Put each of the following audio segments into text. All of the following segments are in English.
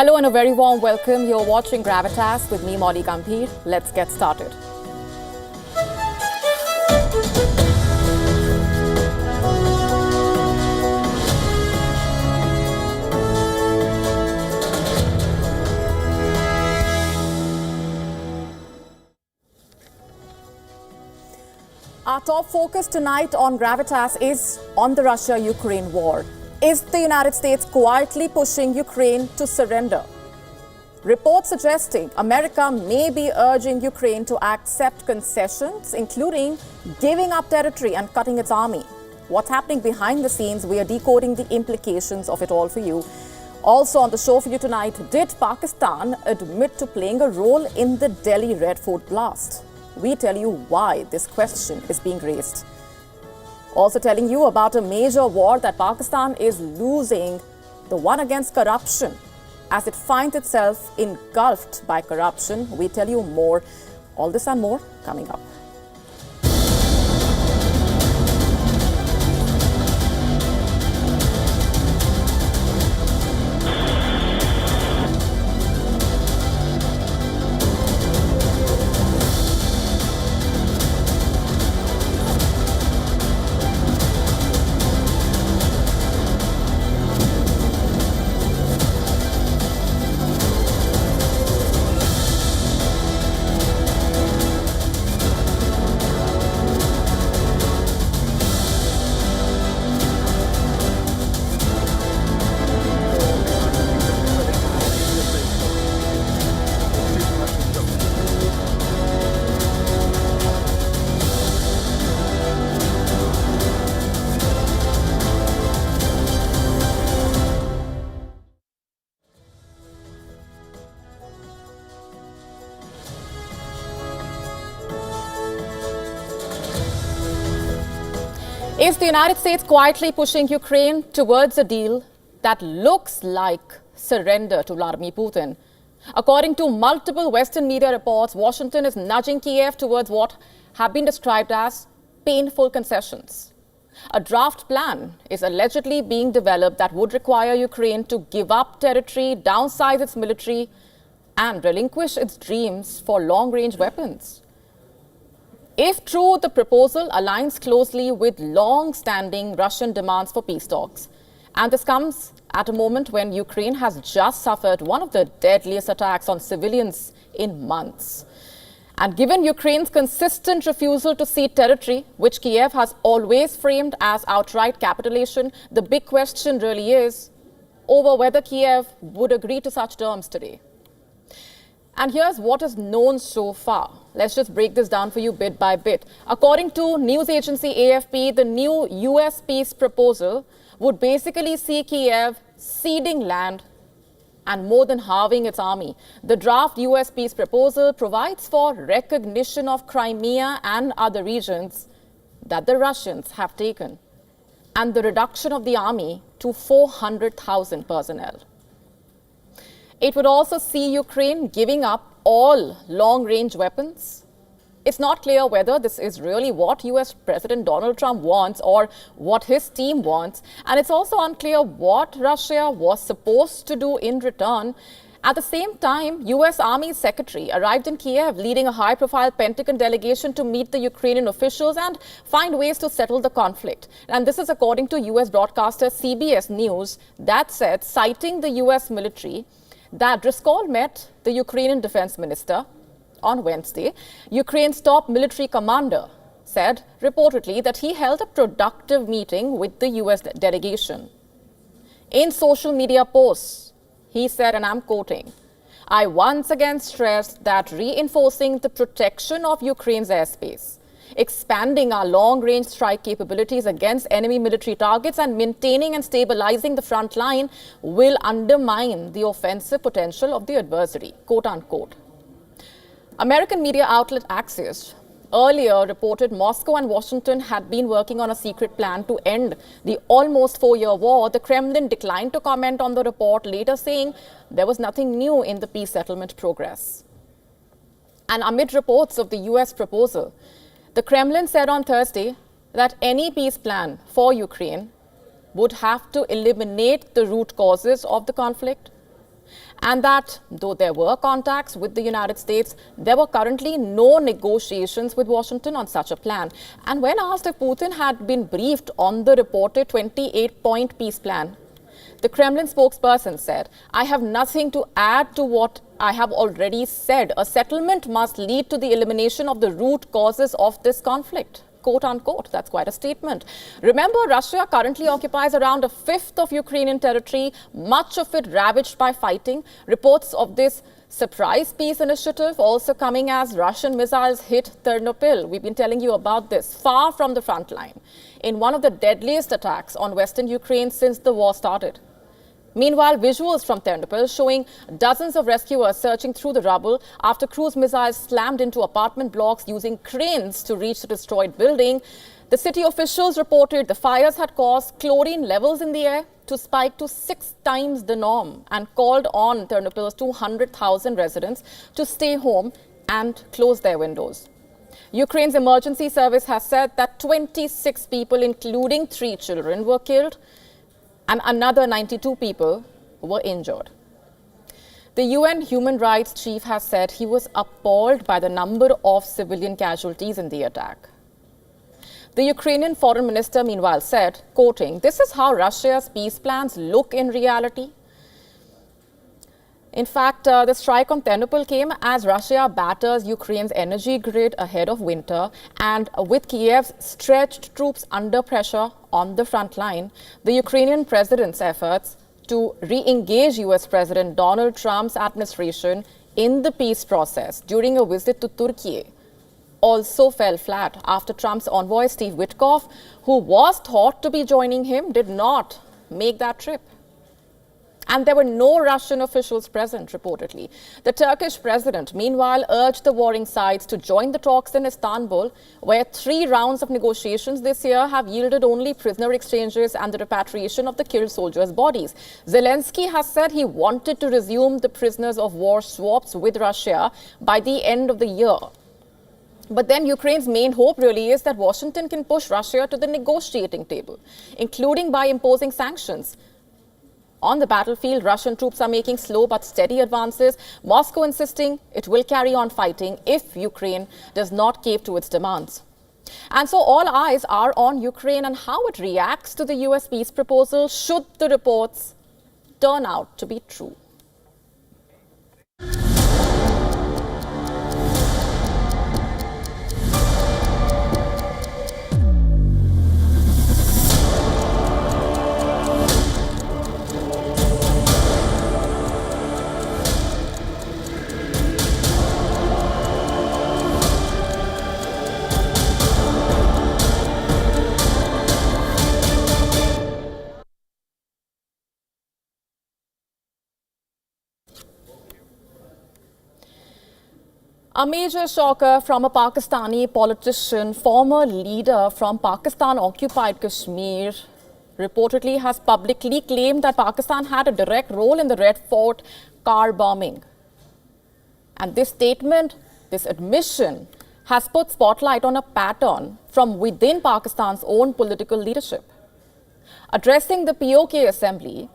Hello and a very warm welcome. You're watching Gravitas with me, Molly Gambhir. Let's get started. Our top focus tonight on Gravitas is on the Russia-Ukraine war. Is the United States quietly pushing Ukraine to surrender? Reports suggesting America may be urging Ukraine to accept concessions, including giving up territory and cutting its army. What's happening behind the scenes? We are decoding the implications of it all for you. Also on the show for you tonight, did Pakistan admit to playing a role in the Delhi Red Fort blast? We tell you why this question is being raised. Also telling you about a major war that Pakistan is losing, the one against corruption. As it finds itself engulfed by corruption, we tell you more. All this and more coming up. Is the United States quietly pushing Ukraine towards a deal that looks like surrender to Vladimir Putin? According to multiple Western media reports, Washington is nudging Kyiv towards what have been described as painful concessions. A draft plan is allegedly being developed that would require Ukraine to give up territory, downsize its military, and relinquish its dreams for long-range weapons. If true, the proposal aligns closely with long-standing Russian demands for peace talks. And this comes at a moment when Ukraine has just suffered one of the deadliest attacks on civilians in months. And given Ukraine's consistent refusal to cede territory, which Kyiv has always framed as outright capitulation, the big question really is over whether Kyiv would agree to such terms today. And here's what is known so far. Let's just break this down for you bit by bit. According to news agency AFP, the new US peace proposal would basically see Kyiv ceding land and more than halving its army. The draft US peace proposal provides for recognition of Crimea and other regions that the Russians have taken, and the reduction of the army to 400,000 personnel. It would also see Ukraine giving up all long-range weapons. It's not clear whether this is really what US President Donald Trump wants or what his team wants. And it's also unclear what Russia was supposed to do in return. At the same time, US Army Secretary arrived in Kyiv, leading a high-profile Pentagon delegation to meet the Ukrainian officials and find ways to settle the conflict. And this is according to US broadcaster CBS News that said, citing the US military, that Driscoll met the Ukrainian defense minister on Wednesday. Ukraine's top military commander said reportedly that he held a productive meeting with the US delegation. In social media posts, he said, and I'm quoting, "I once again stressed that reinforcing the protection of Ukraine's airspace, expanding our long-range strike capabilities against enemy military targets and maintaining and stabilizing the front line will undermine the offensive potential of the adversary," quote unquote. American media outlet Axios earlier reported Moscow and Washington had been working on a secret plan to end the almost 4-year war. The Kremlin declined to comment on the report, later saying there was nothing new in the peace settlement progress. And amid reports of the US proposal, the Kremlin said on Thursday that any peace plan for Ukraine would have to eliminate the root causes of the conflict and that though there were contacts with the United States, there were currently no negotiations with Washington on such a plan. And when asked if Putin had been briefed on the reported 28-point peace plan, the Kremlin spokesperson said, "I have nothing to add to what I have already said. A settlement must lead to the elimination of the root causes of this conflict." Quote unquote. That's quite a statement. Remember, Russia currently occupies around a fifth of Ukrainian territory, much of it ravaged by fighting. Reports of this surprise peace initiative also coming as Russian missiles hit Ternopil. We've been telling you about this, far from the front line, in one of the deadliest attacks on western Ukraine since the war started. Meanwhile, visuals from Ternopil showing dozens of rescuers searching through the rubble after cruise missiles slammed into apartment blocks using cranes to reach the destroyed building. The city officials reported the fires had caused chlorine levels in the air to spike to 6 times the norm and called on Ternopil's 200,000 residents to stay home and close their windows. Ukraine's emergency service has said that 26 people, including 3 children, were killed, and another 92 people were injured. The UN human rights chief has said he was appalled by the number of civilian casualties in the attack. The Ukrainian foreign minister, meanwhile, said, quoting, "This is how Russia's peace plans look in reality." In fact, the strike on Ternopil came as Russia batters Ukraine's energy grid ahead of winter, and with Kyiv's stretched troops under pressure on the front line, the Ukrainian president's efforts to re-engage US President Donald Trump's administration in the peace process during a visit to Turkey also fell flat after Trump's envoy Steve Witkoff, who was thought to be joining him, did not make that trip. And there were no Russian officials present, reportedly. The Turkish president, meanwhile, urged the warring sides to join the talks in Istanbul, where 3 rounds of negotiations this year have yielded only prisoner exchanges and the repatriation of the killed soldiers' bodies. Zelensky has said he wanted to resume the prisoners of war swaps with Russia by the end of the year. But then Ukraine's main hope really is that Washington can push Russia to the negotiating table, including by imposing sanctions. On the battlefield, Russian troops are making slow but steady advances, Moscow insisting it will carry on fighting if Ukraine does not cave to its demands. And so all eyes are on Ukraine and how it reacts to the US peace proposal should the reports turn out to be true. A major shocker from a Pakistani politician, former leader from Pakistan-occupied Kashmir, reportedly has publicly claimed that Pakistan had a direct role in the Red Fort car bombing. And this statement, this admission, has put spotlight on a pattern from within Pakistan's own political leadership. Addressing the POK assembly,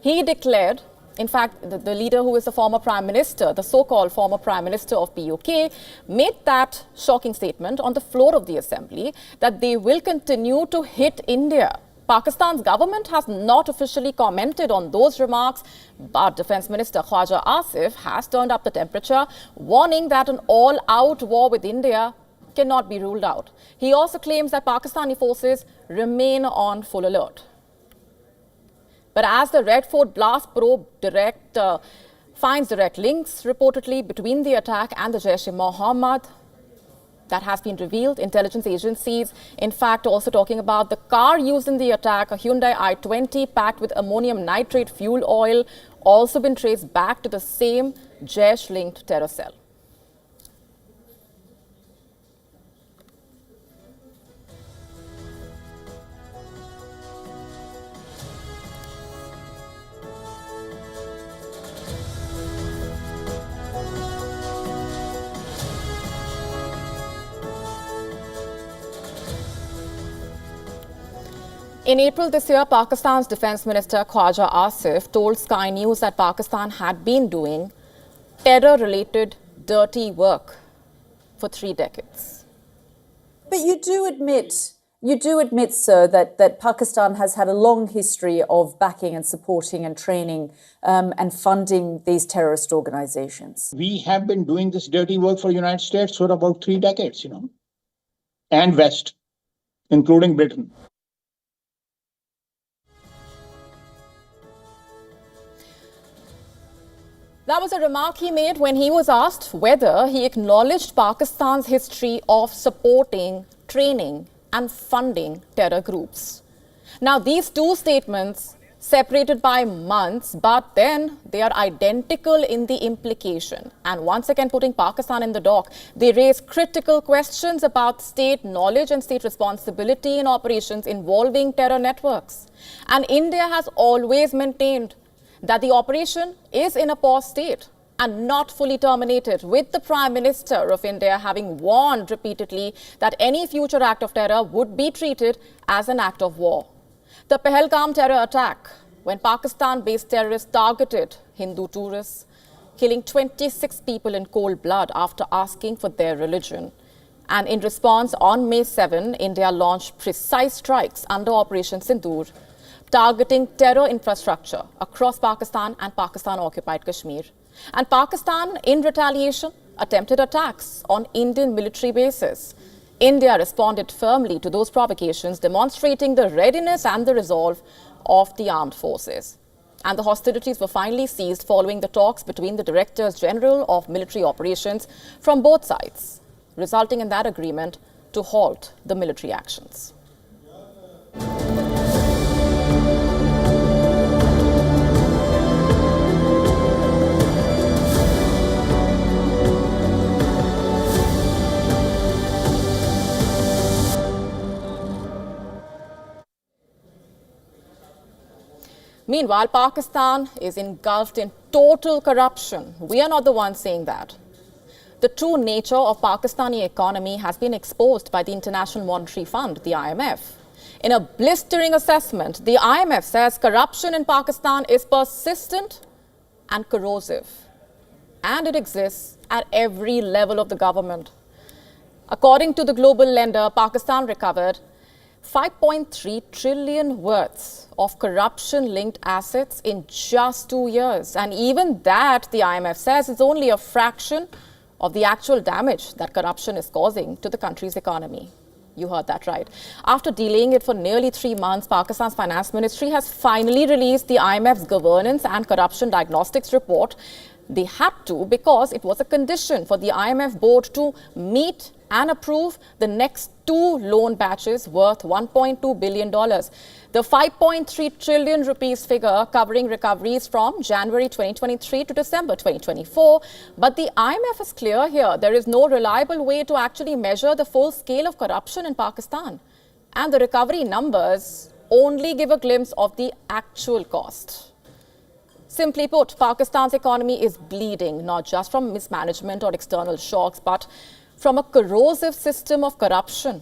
he declared, in fact, the leader who is the former prime minister, the so-called former prime minister of POK, made that shocking statement on the floor of the assembly that they will continue to hit India. Pakistan's government has not officially commented on those remarks, but Defense Minister Khwaja Asif has turned up the temperature, warning that an all-out war with India cannot be ruled out. He also claims that Pakistani forces remain on full alert. But as the Red Fort blast probe finds direct links, reportedly, between the attack and the Jaish-e-Mohammed, that has been revealed. Intelligence agencies, in fact, also talking about the car used in the attack, a Hyundai i20 packed with ammonium nitrate fuel oil, also been traced back to the same Jaish-linked terror cell. In April this year, Pakistan's Defence Minister Khwaja Asif told Sky News that Pakistan had been doing terror-related dirty work for 3 decades. But you do admit, sir, that Pakistan has had a long history of backing and supporting and training and funding these terrorist organizations. We have been doing this dirty work for the United States for about 3 decades, and West, including Britain. That was a remark he made when he was asked whether he acknowledged Pakistan's history of supporting, training and funding terror groups. Now, these two statements separated by months, but then they are identical in the implication. And once again, putting Pakistan in the dock, they raise critical questions about state knowledge and state responsibility in operations involving terror networks. And India has always maintained that the operation is in a pause state and not fully terminated, with the Prime Minister of India having warned repeatedly that any future act of terror would be treated as an act of war. The Pahalgam terror attack, when Pakistan-based terrorists targeted Hindu tourists, killing 26 people in cold blood after asking for their religion. And in response, on May 7, India launched precise strikes under Operation Sindoor, targeting terror infrastructure across Pakistan and Pakistan-occupied Kashmir. And Pakistan, in retaliation, attempted attacks on Indian military bases. India responded firmly to those provocations, demonstrating the readiness and the resolve of the armed forces. And the hostilities were finally ceased following the talks between the Directors General of Military Operations from both sides, resulting in that agreement to halt the military actions. Meanwhile, Pakistan is engulfed in total corruption. We are not the ones saying that. The true nature of Pakistani economy has been exposed by the International Monetary Fund, the IMF. In a blistering assessment, the IMF says corruption in Pakistan is persistent and corrosive, and it exists at every level of the government. According to the global lender, Pakistan recovered 5.3 trillion worth of corruption-linked assets in just 2 years. And even that, the IMF says, is only a fraction of the actual damage that corruption is causing to the country's economy. You heard that right. After delaying it for nearly 3 months, Pakistan's finance ministry has finally released the IMF's governance and corruption diagnostics report. They had to because it was a condition for the IMF board to meet and approve the next 2 loan batches worth $1.2 billion. The 5.3 trillion rupees figure covering recoveries from January 2023 to December 2024. But the IMF is clear here. There is no reliable way to actually measure the full scale of corruption in Pakistan. And the recovery numbers only give a glimpse of the actual cost. Simply put, Pakistan's economy is bleeding, not just from mismanagement or external shocks, but from a corrosive system of corruption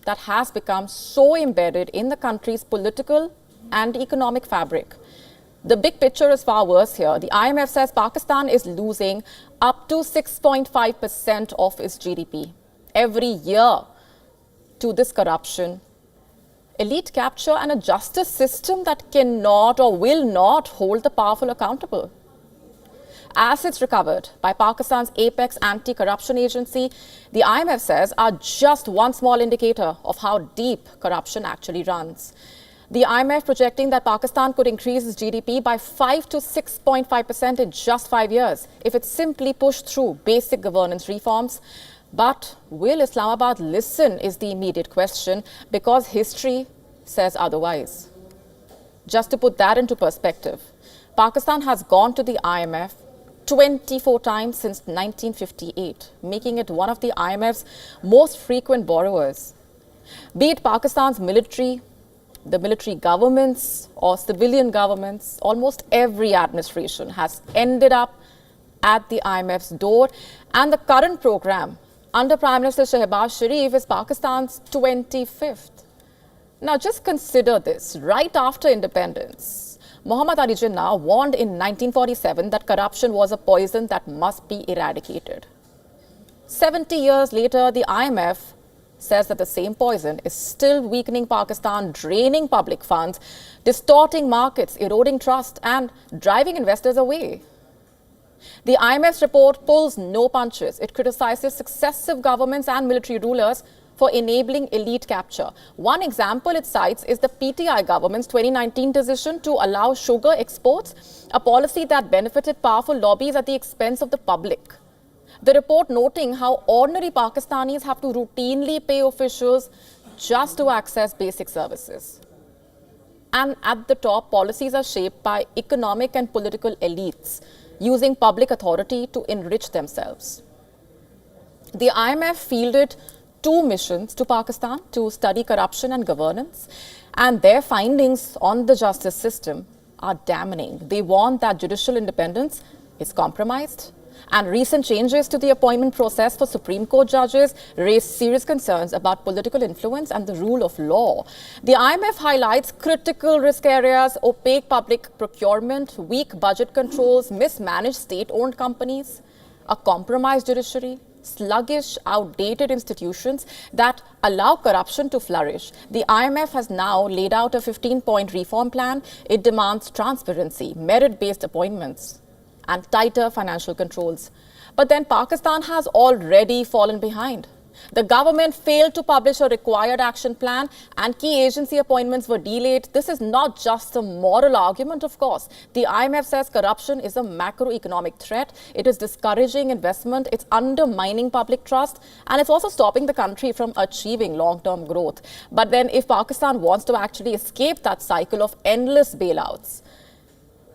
that has become so embedded in the country's political and economic fabric. The big picture is far worse here. The IMF says Pakistan is losing up to 6.5% of its GDP every year to this corruption, elite capture, and a justice system that cannot or will not hold the powerful accountable. Assets recovered by Pakistan's apex anti-corruption agency, the IMF says, are just one small indicator of how deep corruption actually runs. The IMF projecting that Pakistan could increase its GDP by 5 to 6.5% in just 5 years if it simply pushed through basic governance reforms. But will Islamabad listen is the immediate question, because history says otherwise. Just to put that into perspective, Pakistan has gone to the IMF 24 times since 1958, making it one of the IMF's most frequent borrowers. Be it Pakistan's military, the military governments or civilian governments, almost every administration has ended up at the IMF's door. And the current program under Prime Minister Shehbaz Sharif is Pakistan's 25th. Now just consider this. Right after independence, Muhammad Ali Jinnah warned in 1947 that corruption was a poison that must be eradicated. 70 years later, the IMF says that the same poison is still weakening Pakistan, draining public funds, distorting markets, eroding trust, and driving investors away. The IMF's report pulls no punches. It criticizes successive governments and military rulers for enabling elite capture. One example it cites is the PTI government's 2019 decision to allow sugar exports, a policy that benefited powerful lobbies at the expense of the public. The report noting how ordinary Pakistanis have to routinely pay officials just to access basic services. And at the top, policies are shaped by economic and political elites using public authority to enrich themselves. The IMF fielded 2 missions to Pakistan to study corruption and governance, and their findings on the justice system are damning. They warn that judicial independence is compromised, and recent changes to the appointment process for Supreme Court judges raise serious concerns about political influence and the rule of law. The IMF highlights critical risk areas: opaque public procurement, weak budget controls, mismanaged state-owned companies, a compromised judiciary, sluggish, outdated institutions that allow corruption to flourish. The IMF has now laid out a 15-point reform plan. It demands transparency, merit-based appointments, and tighter financial controls. But then Pakistan has already fallen behind. The government failed to publish a required action plan, and key agency appointments were delayed. This is not just a moral argument, of course. The IMF says corruption is a macroeconomic threat. It is discouraging investment, it's undermining public trust, and it's also stopping the country from achieving long-term growth. But then if Pakistan wants to actually escape that cycle of endless bailouts,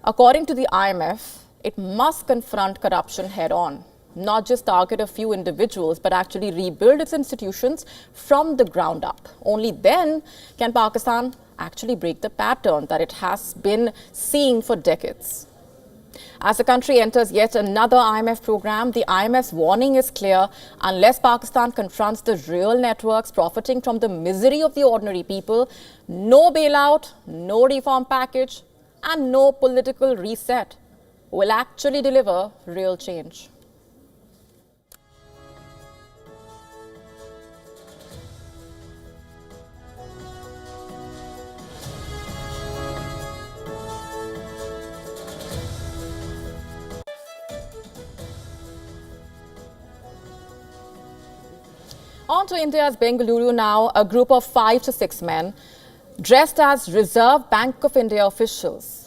according to the IMF, it must confront corruption head-on, not just target a few individuals, but actually rebuild its institutions from the ground up. Only then can Pakistan actually break the pattern that it has been seeing for decades. As the country enters yet another IMF program, the IMF's warning is clear: unless Pakistan confronts the real networks profiting from the misery of the ordinary people, no bailout, no reform package, and no political reset will actually deliver real change. On to India's Bengaluru now. A group of 5 to 6 men dressed as Reserve Bank of India officials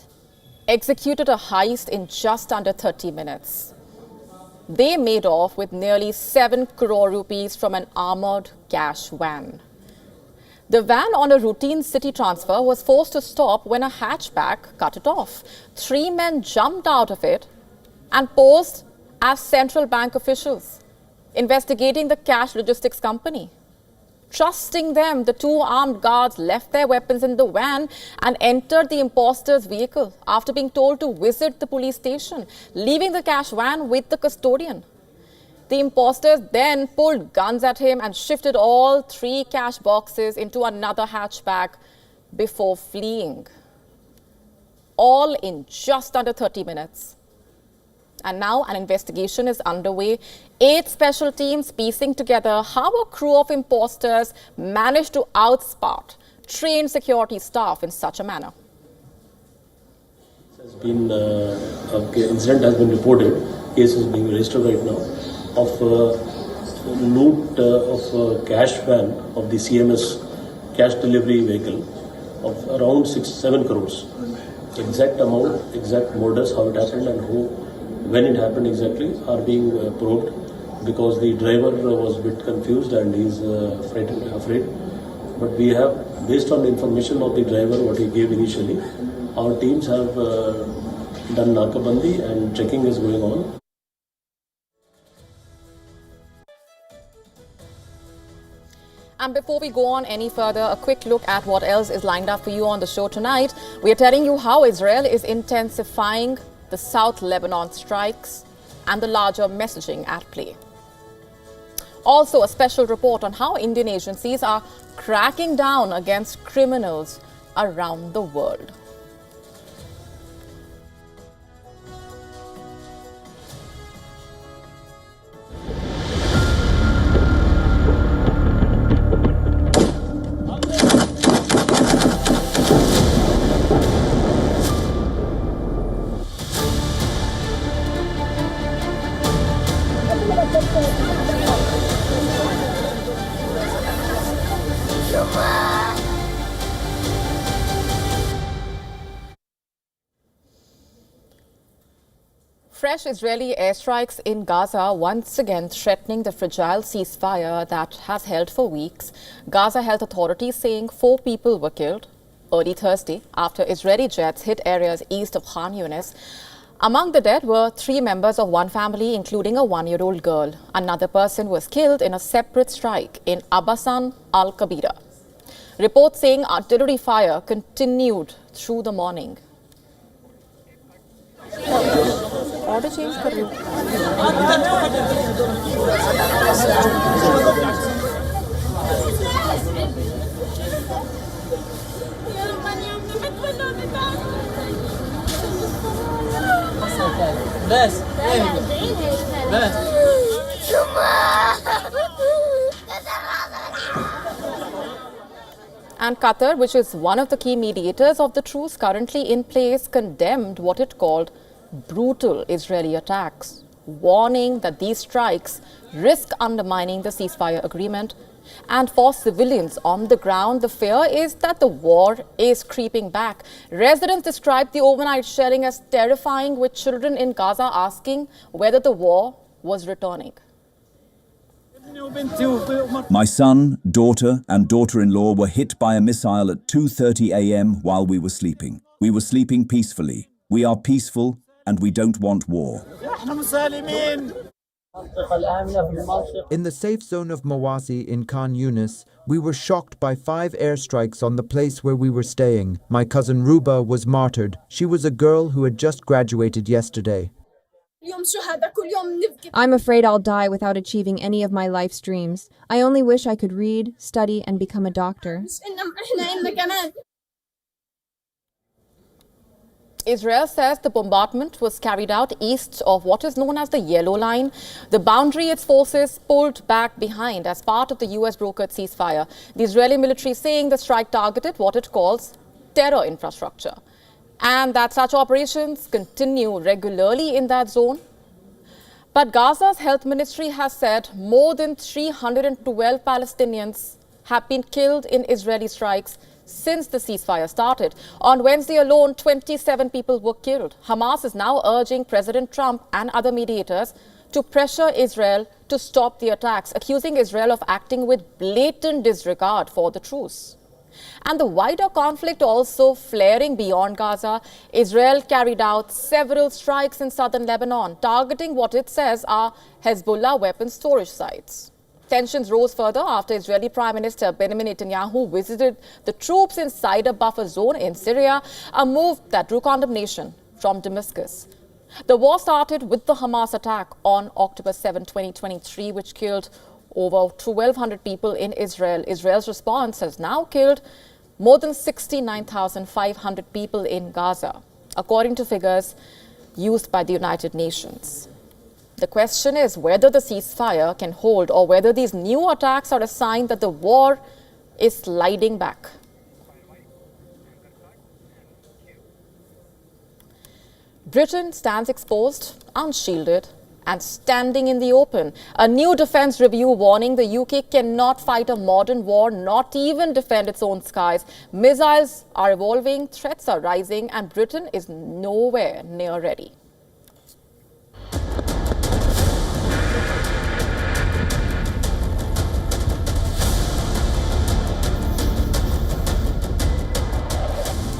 executed a heist in just under 30 minutes. They made off with nearly 7 crore rupees from an armored cash van. The van on a routine city transfer was forced to stop when a hatchback cut it off. 3 men jumped out of it and posed as central bank officials investigating the cash logistics company. Trusting them, the 2 armed guards left their weapons in the van and entered the imposter's vehicle after being told to visit the police station, leaving the cash van with the custodian. The imposters then pulled guns at him and shifted all 3 cash boxes into another hatchback before fleeing. All in just under 30 minutes. And now an investigation is underway. 8 special teams piecing together how a crew of imposters managed to outsmart trained security staff in such a manner. Incident has been reported. Case is being registered right now of loot of a cash van of the CMS cash delivery vehicle of around 6-7 crores. Exact amount, exact modus, how it happened and who, when it happened exactly, are being probed, because the driver was a bit confused and he's afraid. But we have, based on the information of the driver, what he gave initially, our teams have done nakabandi and checking is going on. And before we go on any further, a quick look at what else is lined up for you on the show tonight. We are telling you how Israel is intensifying the South Lebanon strikes and the larger messaging at play. Also, a special report on how Indian agencies are cracking down against criminals around the world. Fresh Israeli airstrikes in Gaza once again threatening the fragile ceasefire that has held for weeks. Gaza health authorities saying 4 people were killed early Thursday after Israeli jets hit areas east of Khan Yunis. Among the dead were 3 members of one family, including a 1-year-old girl. Another person was killed in a separate strike in Abbasan al-Kabira. Reports saying artillery fire continued through the morning. Order change kar rahi And Qatar, which is one of the key mediators of the truce currently in place, condemned what it called brutal Israeli attacks, warning that these strikes risk undermining the ceasefire agreement. And for civilians on the ground, the fear is that the war is creeping back. Residents described the overnight shelling as terrifying, with children in Gaza asking whether the war was returning. My son, daughter and daughter-in-law were hit by a missile at 2:30 a.m. while we were sleeping. We were sleeping peacefully. We are peaceful and we don't want war. In the safe zone of Mawasi in Khan Yunis, we were shocked by 5 airstrikes on the place where we were staying. My cousin Ruba was martyred. She was a girl who had just graduated yesterday. I'm afraid I'll die without achieving any of my life's dreams. I only wish I could read, study, and become a doctor. Israel says the bombardment was carried out east of what is known as the Yellow Line, the boundary its forces pulled back behind as part of the US brokered ceasefire. The Israeli military saying the strike targeted what it calls terror infrastructure, and that such operations continue regularly in that zone. But Gaza's health ministry has said more than 312 Palestinians have been killed in Israeli strikes since the ceasefire started. On Wednesday alone, 27 people were killed. Hamas is now urging President Trump and other mediators to pressure Israel to stop the attacks, accusing Israel of acting with blatant disregard for the truce. And the wider conflict also flaring beyond Gaza. Israel carried out several strikes in southern Lebanon, targeting what it says are Hezbollah weapons storage sites. Tensions rose further after Israeli Prime Minister Benjamin Netanyahu visited the troops inside a buffer zone in Syria, a move that drew condemnation from Damascus. The war started with the Hamas attack on October 7, 2023, which killed over 1,200 people in Israel. Israel's response has now killed more than 69,500 people in Gaza, according to figures used by the United Nations. The question is whether the ceasefire can hold or whether these new attacks are a sign that the war is sliding back. Britain stands exposed, unshielded, and standing in the open. A new defense review warning the UK cannot fight a modern war, not even defend its own skies. Missiles are evolving, threats are rising, and Britain is nowhere near ready.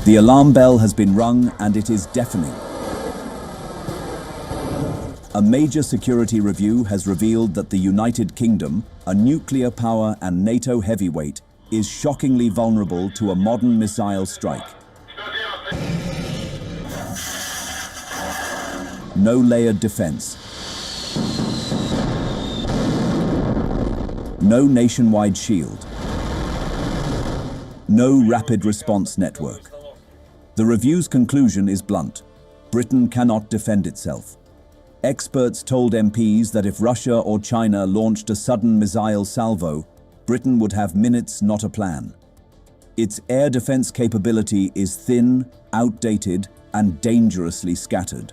The alarm bell has been rung and it is deafening. A major security review has revealed that the United Kingdom, a nuclear power and NATO heavyweight, is shockingly vulnerable to a modern missile strike. No layered defense. No nationwide shield. No rapid response network. The review's conclusion is blunt. Britain cannot defend itself. Experts told MPs that if Russia or China launched a sudden missile salvo, Britain would have minutes, not a plan. Its air defense capability is thin, outdated, and dangerously scattered.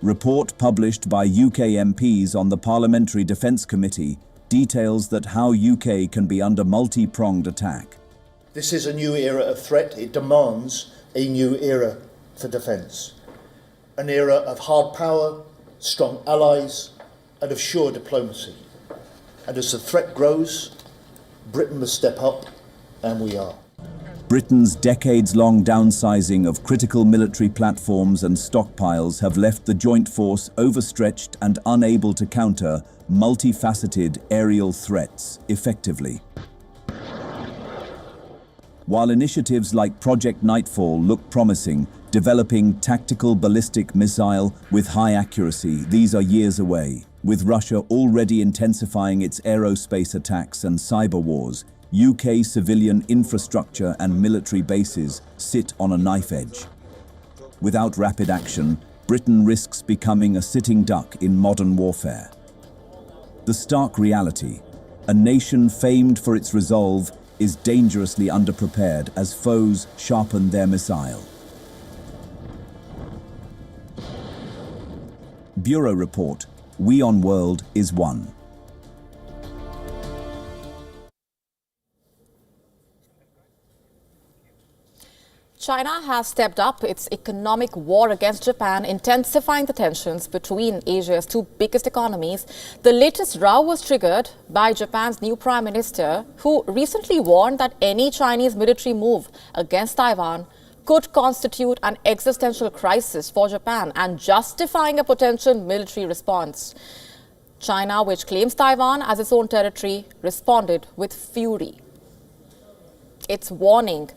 Report published by UK MPs on the Parliamentary Defence Committee details that how UK can be under multi-pronged attack. This is a new era of threat. It demands a new era for defence. An era of hard power, strong allies, and of sure diplomacy. And as the threat grows, Britain must step up, and we are. Britain's decades-long downsizing of critical military platforms and stockpiles have left the joint force overstretched and unable to counter multifaceted aerial threats effectively. While initiatives like Project Nightfall look promising, developing tactical ballistic missile with high accuracy, these are years away. With Russia already intensifying its aerospace attacks and cyber wars, UK civilian infrastructure and military bases sit on a knife edge. Without rapid action, Britain risks becoming a sitting duck in modern warfare. The stark reality, a nation famed for its resolve, is dangerously underprepared as foes sharpen their missile. Bureau Report, WION World is one. China has stepped up its economic war against Japan, intensifying the tensions between Asia's two biggest economies. The latest row was triggered by Japan's new Prime Minister, who recently warned that any Chinese military move against Taiwan could constitute an existential crisis for Japan and justifying a potential military response. China, which claims Taiwan as its own territory, responded with fury. Its warning.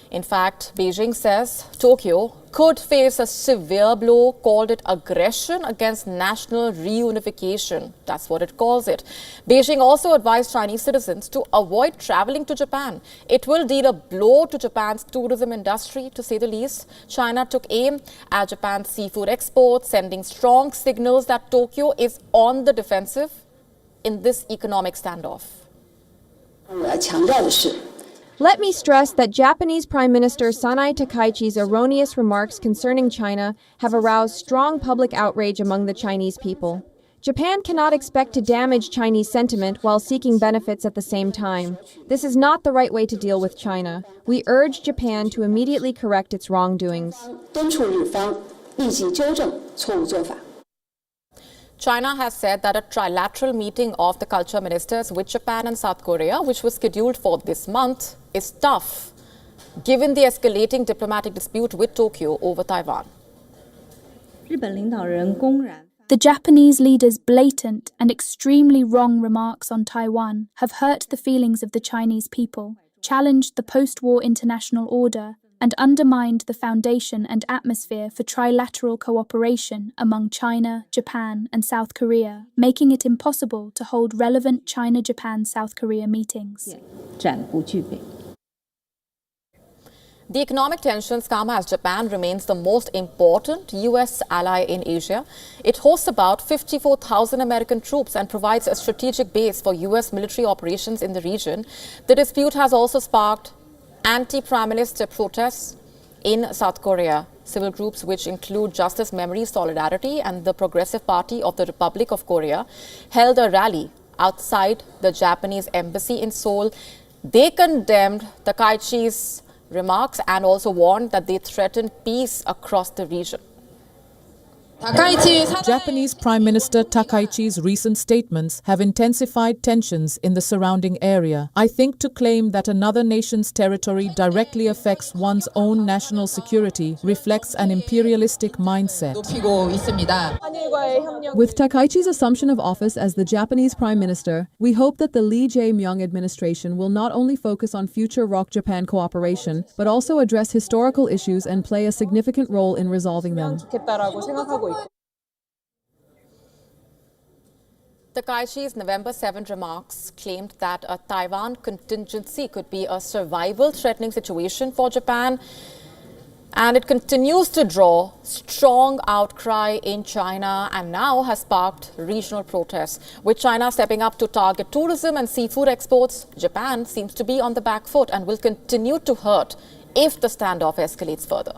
In fact, Beijing says Tokyo could face a severe blow, called it aggression against national reunification. That's what it calls it. Beijing also advised Chinese citizens to avoid traveling to Japan. It will deal a blow to Japan's tourism industry, to say the least. China took aim at Japan's seafood exports, sending strong signals that Tokyo is on the defensive in this economic standoff. Let me stress that Japanese Prime Minister Sanai Takaichi's erroneous remarks concerning China have aroused strong public outrage among the Chinese people. Japan cannot expect to damage Chinese sentiment while seeking benefits at the same time. This is not the right way to deal with China. We urge Japan to immediately correct its wrongdoings. China has said that a trilateral meeting of the culture ministers with Japan and South Korea, which was scheduled for this month, is tough, given the escalating diplomatic dispute with Tokyo over Taiwan. The Japanese leader's blatant and extremely wrong remarks on Taiwan have hurt the feelings of the Chinese people, challenged the post-war international order, and undermined the foundation and atmosphere for trilateral cooperation among China, Japan, and South Korea, making it impossible to hold relevant China-Japan-South Korea meetings. The economic tensions come as Japan remains the most important U.S. ally in Asia. It hosts about 54,000 American troops and provides a strategic base for U.S. military operations in the region. The dispute has also sparked anti-Prime Minister protests in South Korea. Civil groups, which include Justice Memory Solidarity and the Progressive Party of the Republic of Korea, held a rally outside the Japanese embassy in Seoul. They condemned Takaichi's remarks and also warned that they threaten peace across the region. Japanese Prime Minister Takaichi's recent statements have intensified tensions in the surrounding area. I think to claim that another nation's territory directly affects one's own national security reflects an imperialistic mindset. With Takaichi's assumption of office as the Japanese Prime Minister, we hope that the Lee Jae-myung administration will not only focus on future ROK-Japan cooperation, but also address historical issues and play a significant role in resolving them. Takaichi's November 7 remarks claimed that a Taiwan contingency could be a survival-threatening situation for Japan, and it continues to draw strong outcry in China and now has sparked regional protests. With China stepping up to target tourism and seafood exports, Japan seems to be on the back foot and will continue to hurt if the standoff escalates further.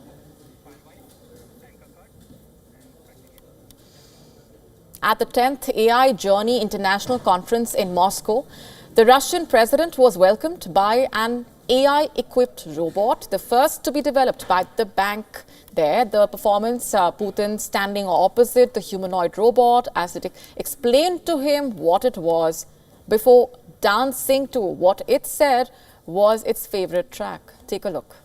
At the 10th AI Journey International Conference in Moscow, the Russian president was welcomed by an AI-equipped robot, the first to be developed by the bank there. The performance, Putin standing opposite the humanoid robot as it explained to him what it was before dancing to what it said was its favorite track. Take a look.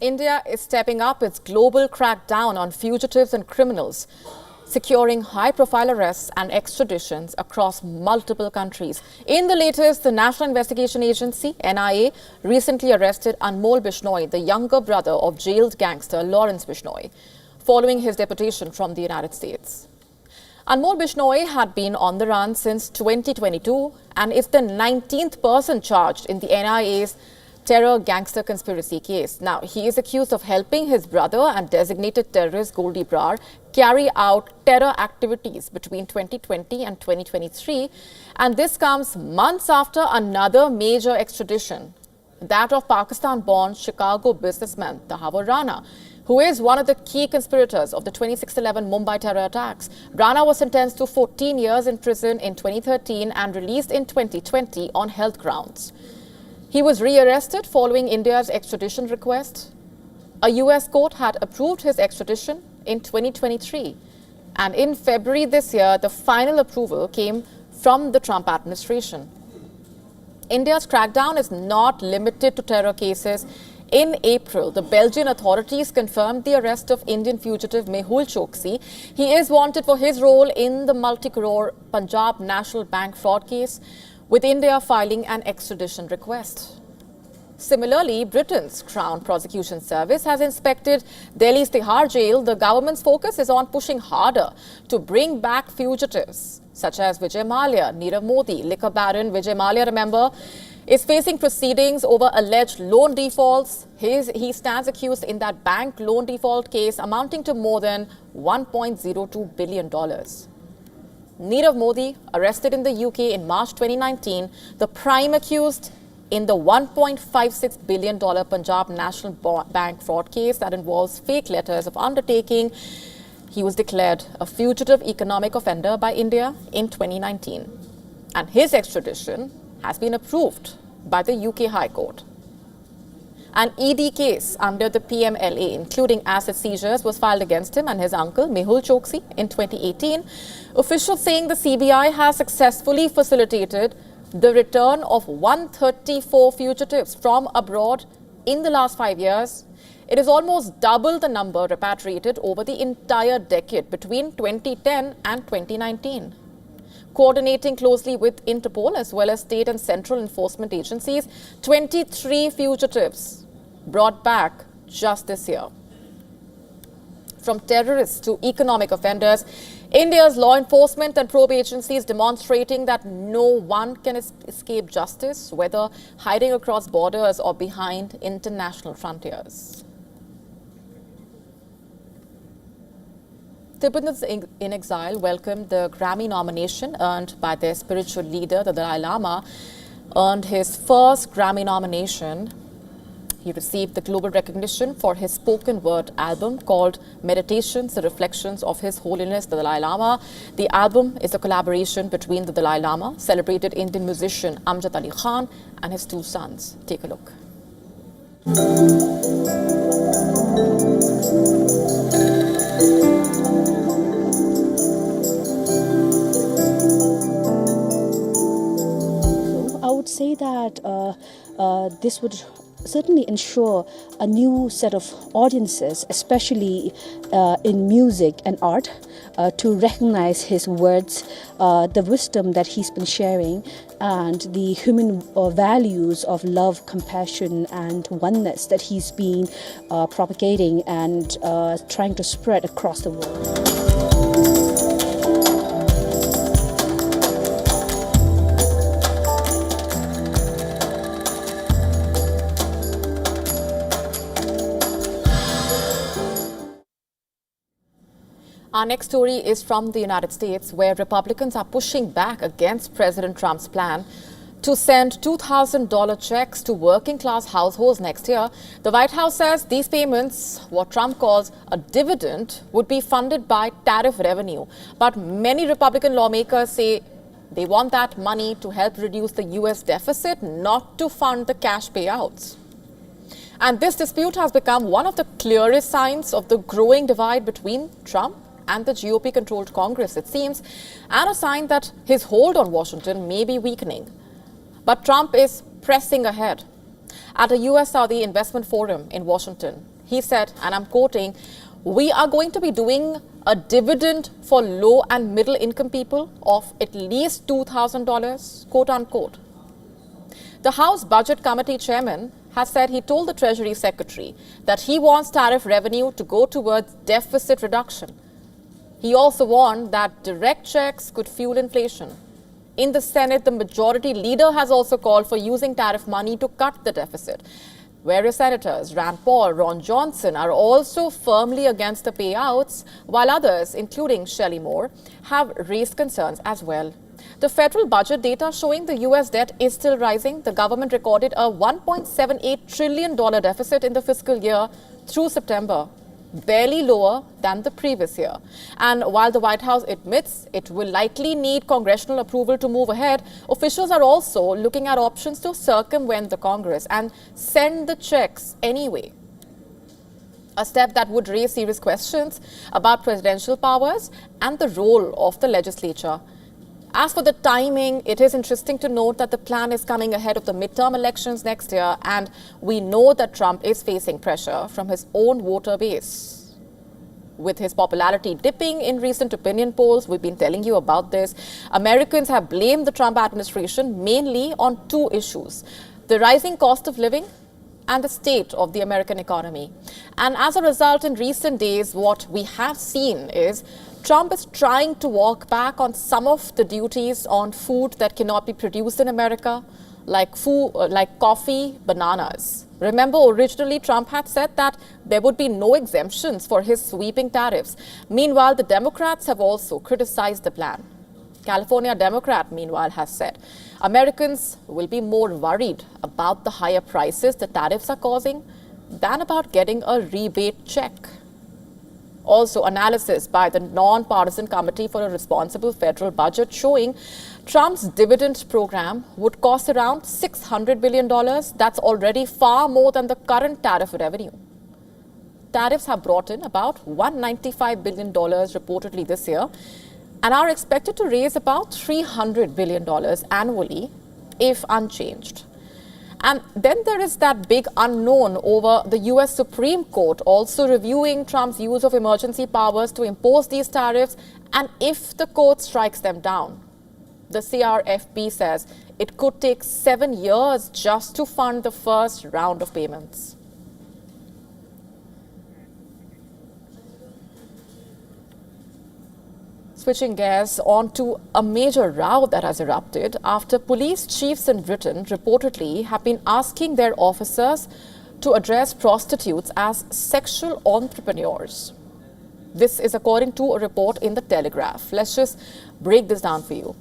India is stepping up its global crackdown on fugitives and criminals, securing high-profile arrests and extraditions across multiple countries. In the latest, the National Investigation Agency, NIA, recently arrested Anmol Bishnoi, the younger brother of jailed gangster Lawrence Bishnoi, following his deportation from the United States. Anmol Bishnoi had been on the run since 2022 and is the 19th person charged in the NIA's terror gangster conspiracy case. Now, he is accused of helping his brother and designated terrorist Goldy Brar carry out terror activities between 2020 and 2023. And this comes months after another major extradition, that of Pakistan-born Chicago businessman Tahawar Rana, who is one of the key conspirators of the 26/11 Mumbai terror attacks. Rana was sentenced to 14 years in prison in 2013 and released in 2020 on health grounds. He was re-arrested following India's extradition request. A US court had approved his extradition in 2023. And in February this year, the final approval came from the Trump administration. India's crackdown is not limited to terror cases. In April, the Belgian authorities confirmed the arrest of Indian fugitive Mehul Choksi. He is wanted for his role in the multi-crore Punjab National Bank fraud case, with India filing an extradition request. Similarly, Britain's Crown Prosecution Service has inspected Delhi's Tihar jail. The government's focus is on pushing harder to bring back fugitives, such as Vijay Mallya, Nirav Modi. Liquor baron Vijay Mallya, remember, is facing proceedings over alleged loan defaults. He stands accused in that bank loan default case amounting to more than $1.02 billion. Nirav Modi, arrested in the UK in March 2019, the prime accused in the $1.56 billion Punjab National Bank fraud case that involves fake letters of undertaking. He was declared a fugitive economic offender by India in 2019. And his extradition has been approved by the UK High Court. An ED case under the PMLA, including asset seizures, was filed against him and his uncle, Mehul Choksi, in 2018. Officials saying the CBI has successfully facilitated the return of 134 fugitives from abroad in the last 5 years. It is almost double the number repatriated over the entire decade between 2010 and 2019. Coordinating closely with Interpol as well as state and central enforcement agencies, 23 fugitives brought back just this year. From terrorists to economic offenders, India's law enforcement and probe agencies demonstrating that no one can escape justice, whether hiding across borders or behind international frontiers. Tibetans in exile welcomed the Grammy nomination earned by their spiritual leader, the Dalai Lama, earned his first Grammy nomination. He received the global recognition for his spoken word album called Meditations, the Reflections of His Holiness the Dalai Lama. The album is a collaboration between the Dalai Lama, celebrated Indian musician Amjad Ali Khan, and his two sons. Take a look. say that this would certainly ensure a new set of audiences, especially in music and art, to recognize his words, the wisdom that he's been sharing, and the human values of love, compassion, and oneness that he's been propagating and trying to spread across the world. Our next story is from the United States, where Republicans are pushing back against President Trump's plan to send $2,000 checks to working-class households next year. The White House says these payments, what Trump calls a dividend, would be funded by tariff revenue. But many Republican lawmakers say they want that money to help reduce the U.S. deficit, not to fund the cash payouts. And this dispute has become one of the clearest signs of the growing divide between Trump and the GOP-controlled Congress, it seems, and a sign that his hold on Washington may be weakening. But Trump is pressing ahead. At a U.S.-Saudi investment forum in Washington, he said, and I'm quoting, "We are going to be doing a dividend for low and middle income people of at least $2,000, quote unquote." The House Budget Committee chairman has said he told the Treasury Secretary that he wants tariff revenue to go towards deficit reduction. He also warned that direct checks could fuel inflation. In the Senate, the majority leader has also called for using tariff money to cut the deficit. Various senators, Rand Paul, Ron Johnson, are also firmly against the payouts, while others, including Shelley Moore, have raised concerns as well. The federal budget data showing the U.S. debt is still rising. The government recorded a $1.78 trillion deficit in the fiscal year through September, barely lower than the previous year. And while the White House admits it will likely need congressional approval to move ahead, officials are also looking at options to circumvent the Congress and send the checks anyway. A step that would raise serious questions about presidential powers and the role of the legislature. As for the timing, it is interesting to note that the plan is coming ahead of the midterm elections next year, and we know that Trump is facing pressure from his own voter base. With his popularity dipping in recent opinion polls, we've been telling you about this, Americans have blamed the Trump administration mainly on two issues: the rising cost of living and the state of the American economy. And as a result, in recent days, what we have seen is Trump is trying to walk back on some of the duties on food that cannot be produced in America, like coffee, bananas. Remember, originally Trump had said that there would be no exemptions for his sweeping tariffs. Meanwhile, the Democrats have also criticized the plan. California Democrat, meanwhile, has said Americans will be more worried about the higher prices the tariffs are causing than about getting a rebate check. Also, analysis by the non-partisan Committee for a Responsible Federal Budget showing Trump's dividend program would cost around $600 billion. That's already far more than the current tariff revenue. Tariffs have brought in about $195 billion reportedly this year and are expected to raise about $300 billion annually if unchanged. And then there is that big unknown over the U.S. Supreme Court also reviewing Trump's use of emergency powers to impose these tariffs, and if the court strikes them down. The CRFP says it could take 7 years just to fund the first round of payments. Switching gears on to a major row that has erupted after police chiefs in Britain reportedly have been asking their officers to address prostitutes as sexual entrepreneurs. This is according to a report in the Telegraph. Let's just break this down for you.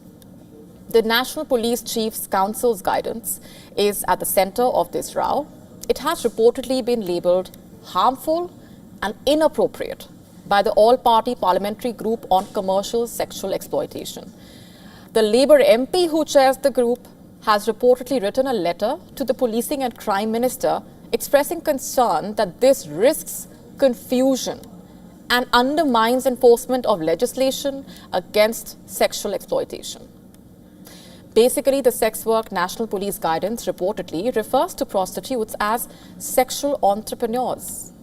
The National Police Chiefs Council's guidance is at the center of this row. It has reportedly been labelled harmful and inappropriate by the all-party parliamentary group on commercial sexual exploitation. The Labour MP who chairs the group has reportedly written a letter to the Policing and Crime Minister expressing concern that this risks confusion and undermines enforcement of legislation against sexual exploitation. Basically, the sex work national police guidance reportedly refers to prostitutes as sexual entrepreneurs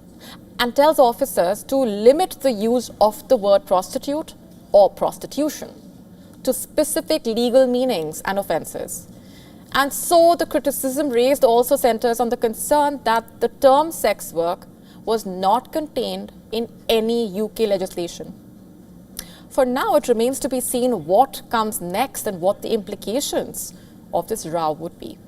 and tells officers to limit the use of the word prostitute or prostitution to specific legal meanings and offences. And so the criticism raised also centres on the concern that the term sex work was not contained in any UK legislation. For now, it remains to be seen what comes next and what the implications of this row would be.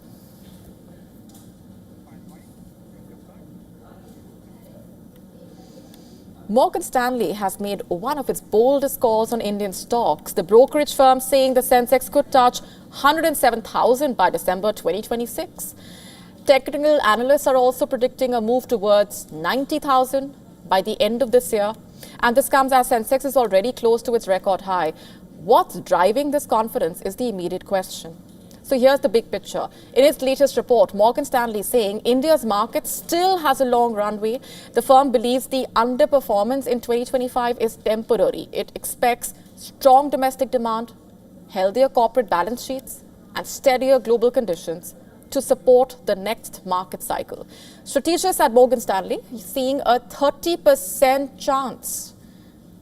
Morgan Stanley has made one of its boldest calls on Indian stocks. The brokerage firm saying the Sensex could touch 107,000 by December 2026. Technical analysts are also predicting a move towards 90,000 by the end of this year. And this comes as Sensex is already close to its record high. What's driving this confidence is the immediate question. So here's the big picture. In its latest report, Morgan Stanley is saying India's market still has a long runway. The firm believes the underperformance in 2025 is temporary. It expects strong domestic demand, healthier corporate balance sheets, and steadier global conditions to support the next market cycle. Strategists at Morgan Stanley seeing a 30% chance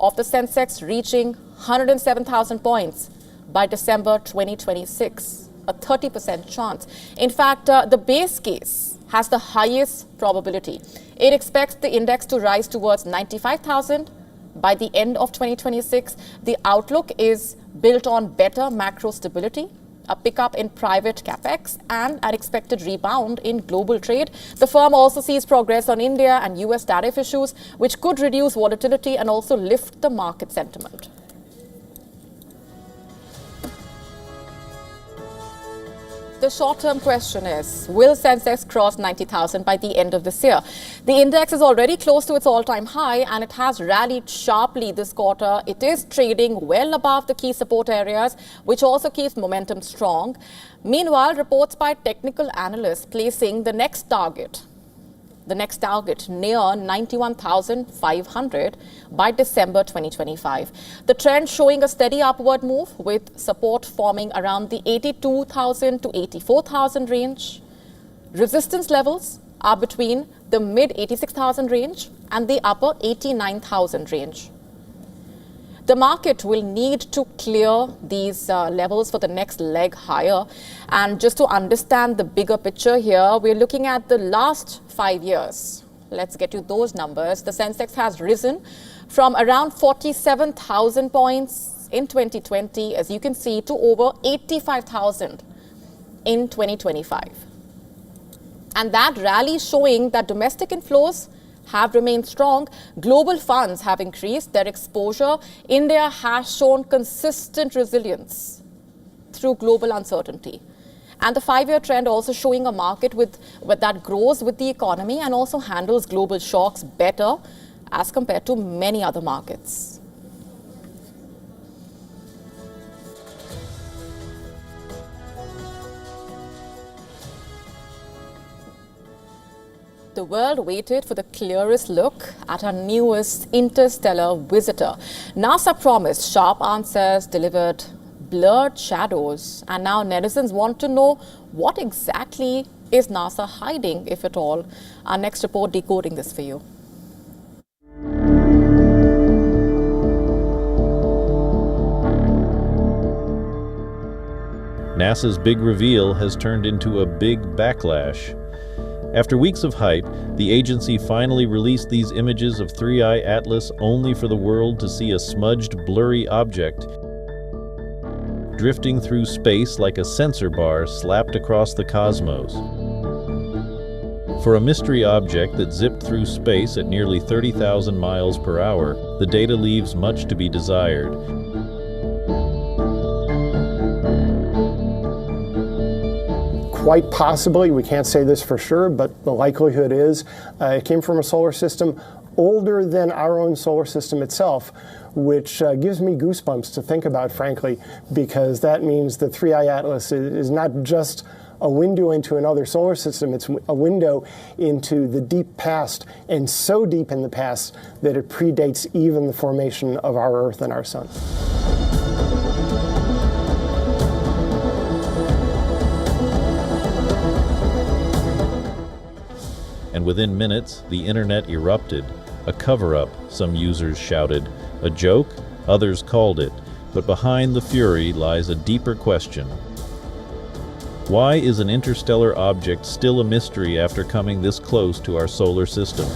of the Sensex reaching 107,000 points by December 2026. A 30% chance. In fact, the base case has the highest probability. It expects the index to rise towards 95,000 by the end of 2026. The outlook is built on better macro stability, a pickup in private capex, and an expected rebound in global trade. The firm also sees progress on India and US tariff issues, which could reduce volatility and also lift the market sentiment. The short-term question is, will Sensex cross 90,000 by the end of this year? The index is already close to its all-time high and it has rallied sharply this quarter. It is trading well above the key support areas, which also keeps momentum strong. Meanwhile, reports by technical analysts placing the next target near 91,500 by December 2025. The trend showing a steady upward move with support forming around the 82,000 to 84,000 range. Resistance levels are between the mid 86,000 range and the upper 89,000 range. The market will need to clear these levels for the next leg higher. And just to understand the bigger picture here, we're looking at the last 5 years. Let's get to those numbers. The Sensex has risen from around 47,000 points in 2020, as you can see, to over 85,000 in 2025. And that rally is showing that domestic inflows have remained strong. Global funds have increased their exposure. India has shown consistent resilience through global uncertainty. And the 5-year trend also showing a market that grows with the economy and also handles global shocks better as compared to many other markets. The world waited for the clearest look at our newest interstellar visitor. NASA promised sharp answers, delivered blurred shadows, and now netizens want to know what exactly is NASA hiding, if at all. Our next report decoding this for you. NASA's big reveal has turned into a big backlash. After weeks of hype, the agency finally released these images of 3I Atlas only for the world to see a smudged, blurry object drifting through space like a sensor bar slapped across the cosmos. For a mystery object that zipped through space at nearly 30,000 miles per hour, the data leaves much to be desired. Quite possibly, we can't say this for sure, but the likelihood is it came from a solar system older than our own solar system itself, which gives me goosebumps to think about, frankly, because that means the 3I Atlas is not just a window into another solar system, it's a window into the deep past, and so deep in the past that it predates even the formation of our Earth and our Sun. within minutes, the internet erupted. A cover-up, some users shouted. A joke? Others called it. But behind the fury lies a deeper question. Why is an interstellar object still a mystery after coming this close to our solar system?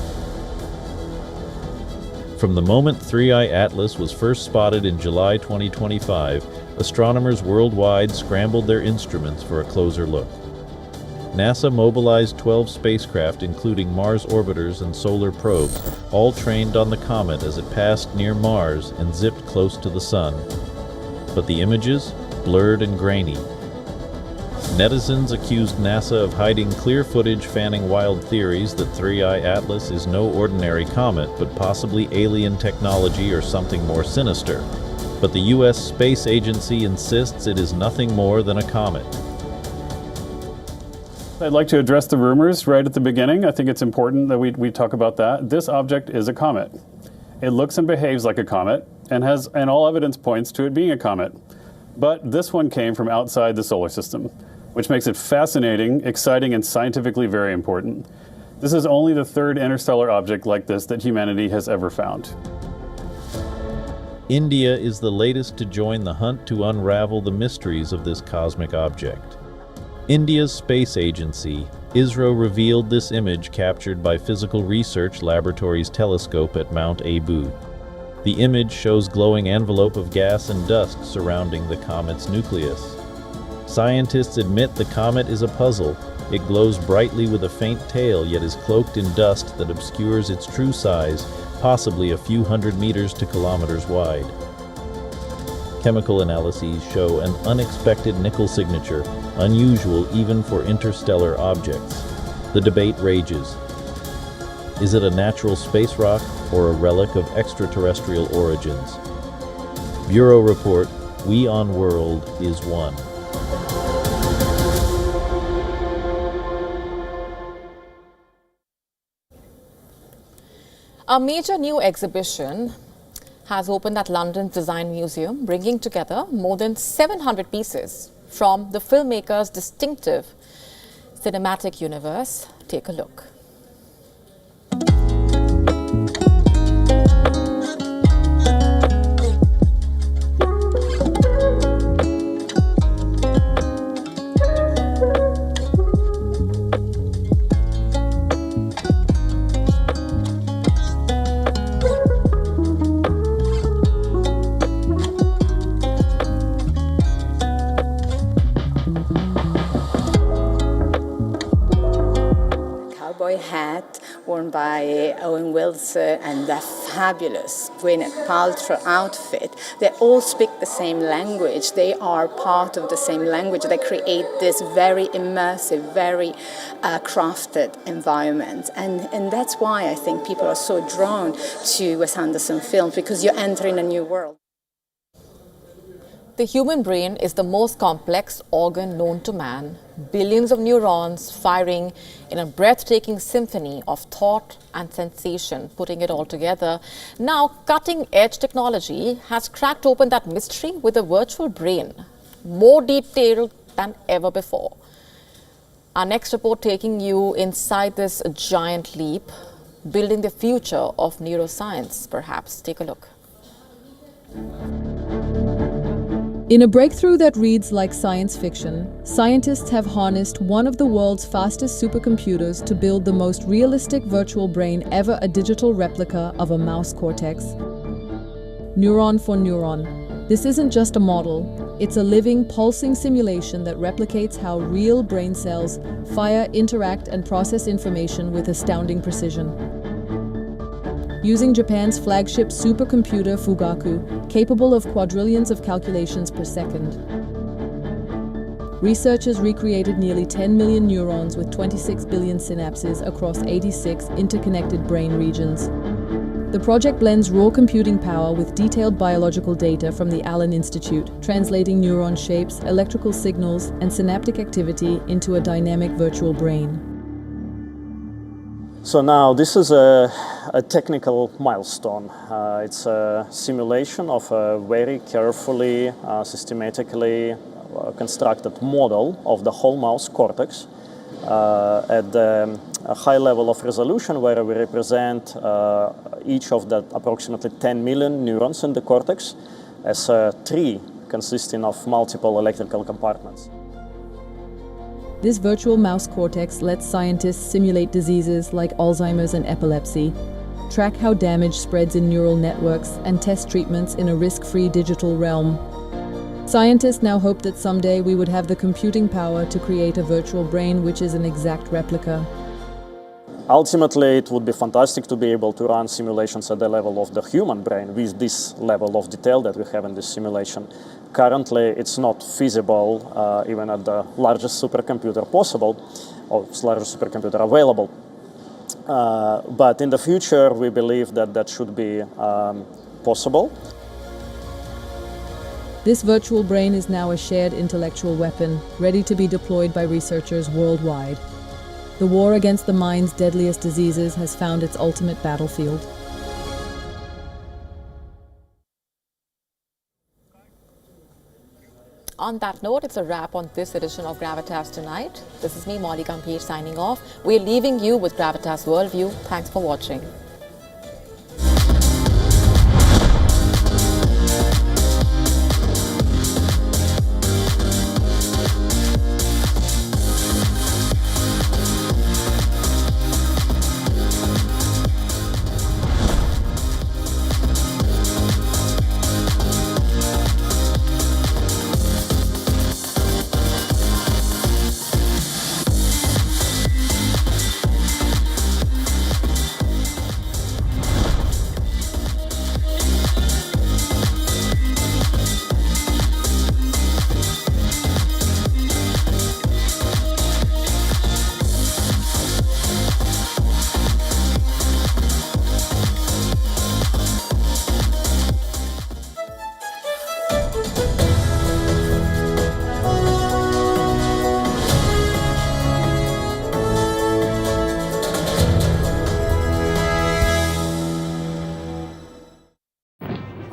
From the moment 3I Atlas was first spotted in July 2025, astronomers worldwide scrambled their instruments for a closer look. NASA mobilized 12 spacecraft, including Mars orbiters and solar probes, all trained on the comet as it passed near Mars and zipped close to the Sun. But the images? Blurred and grainy. Netizens accused NASA of hiding clear footage, fanning wild theories that 3I Atlas is no ordinary comet, but possibly alien technology or something more sinister. But the U.S. Space Agency insists it is nothing more than a comet. I'd like to address the rumors right at the beginning. I think it's important that we talk about that. This object is a comet. It looks and behaves like a comet and all evidence points to it being a comet. But this one came from outside the solar system, which makes it fascinating, exciting, and scientifically very important. This is only the third interstellar object like this that humanity has ever found. India is the latest to join the hunt to unravel the mysteries of this cosmic object. India's space agency, ISRO, revealed this image captured by Physical Research Laboratory's telescope at Mount Abu. The image shows glowing envelope of gas and dust surrounding the comet's nucleus. Scientists admit the comet is a puzzle. It glows brightly with a faint tail, yet is cloaked in dust that obscures its true size, possibly a few hundred meters to kilometers wide. Chemical analyses show an unexpected nickel signature, unusual even for interstellar objects. The debate rages. Is it a natural space rock or a relic of extraterrestrial origins? Bureau report, WION The World is one. A major new exhibition has opened at London's Design Museum, bringing together more than 700 pieces from the filmmaker's distinctive cinematic universe. Take a look. Hat worn by Owen Wilson and the fabulous Gwyneth Paltrow outfit. They all speak the same language. They are part of the same language. They create this very immersive, very crafted environment. And that's why I think people are so drawn to Wes Anderson films, because you're entering a new world. The human brain is the most complex organ known to man. Billions of neurons firing in a breathtaking symphony of thought and sensation, putting it all together. Now, cutting-edge technology has cracked open that mystery with a virtual brain, more detailed than ever before. Our next report taking you inside this giant leap, building the future of neuroscience, perhaps. Take a look. In a breakthrough that reads like science fiction, scientists have harnessed one of the world's fastest supercomputers to build the most realistic virtual brain ever, a digital replica of a mouse cortex. Neuron for neuron. This isn't just a model, it's a living, pulsing simulation that replicates how real brain cells fire, interact, and process information with astounding precision. Using Japan's flagship supercomputer Fugaku, capable of quadrillions of calculations per second. Researchers recreated nearly 10 million neurons with 26 billion synapses across 86 interconnected brain regions. The project blends raw computing power with detailed biological data from the Allen Institute, translating neuron shapes, electrical signals, and synaptic activity into a dynamic virtual brain. So now this is a technical milestone. It's a simulation of a very carefully, systematically constructed model of the whole mouse cortex at the a high level of resolution where we represent each of the approximately 10 million neurons in the cortex as a tree consisting of multiple electrical compartments. This virtual mouse cortex lets scientists simulate diseases like Alzheimer's and epilepsy, track how damage spreads in neural networks, and test treatments in a risk-free digital realm. Scientists now hope that someday we would have the computing power to create a virtual brain which is an exact replica. Ultimately, it would be fantastic to be able to run simulations at the level of the human brain with this level of detail that we have in this simulation. Currently, it's not feasible even at the largest supercomputer possible, or largest supercomputer available. But in the future, we believe that that should be possible. This virtual brain is now a shared intellectual weapon, ready to be deployed by researchers worldwide. The war against the mind's deadliest diseases has found its ultimate battlefield. On that note, it's a wrap on this edition of Gravitas Tonight. This is me, Molly Gambhir, signing off. We're leaving you with Gravitas Worldview. Thanks for watching.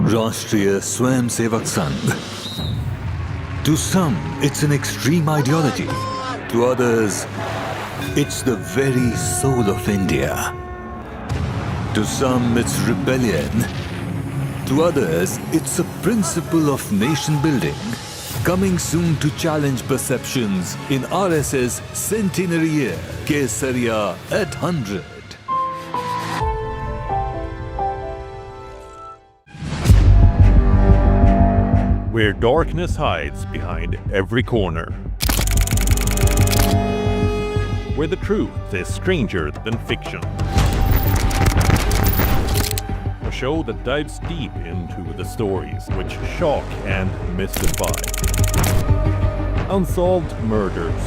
Rashtriya Swayamsevak Sangh. To some, it's an extreme ideology. To others, it's the very soul of India. To some, it's rebellion. To others, it's a principle of nation building. Coming soon to challenge perceptions in RSS Centenary Year, Kesariya at 100. Where darkness hides behind every corner. Where the truth is stranger than fiction. A show that dives deep into the stories which shock and mystify. Unsolved murders.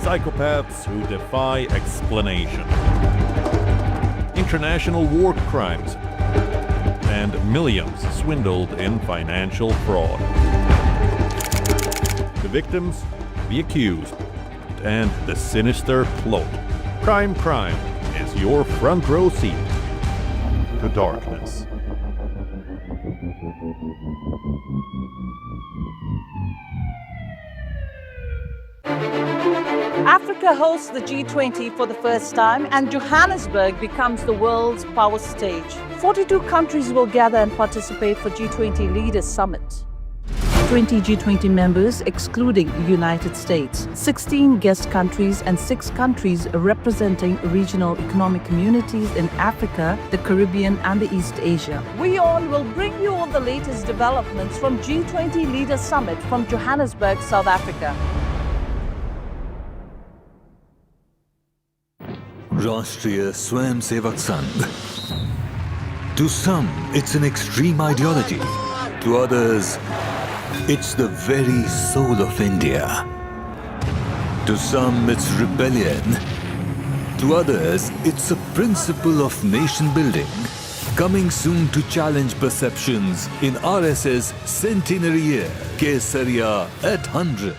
Psychopaths who defy explanation. International war crimes. And millions swindled in financial fraud. The victims, the accused, and the sinister plot. Crime is your front row seat to darkness. Africa hosts the G20 for the first time, and Johannesburg becomes the world's power stage. 42 countries will gather and participate for G20 Leaders Summit. 20 G20 members, excluding the United States, 16 guest countries, and 6 countries representing regional economic communities in Africa, the Caribbean, and the East Asia. WION will bring you all the latest developments from G20 Leaders Summit from Johannesburg, South Africa. Rashtriya Swayamsevak Sangh. To some, it's an extreme ideology. To others, it's the very soul of India. To some, it's rebellion. To others, it's a principle of nation building. Coming soon to challenge perceptions in RSS Centenary Year, Kesariya at 100.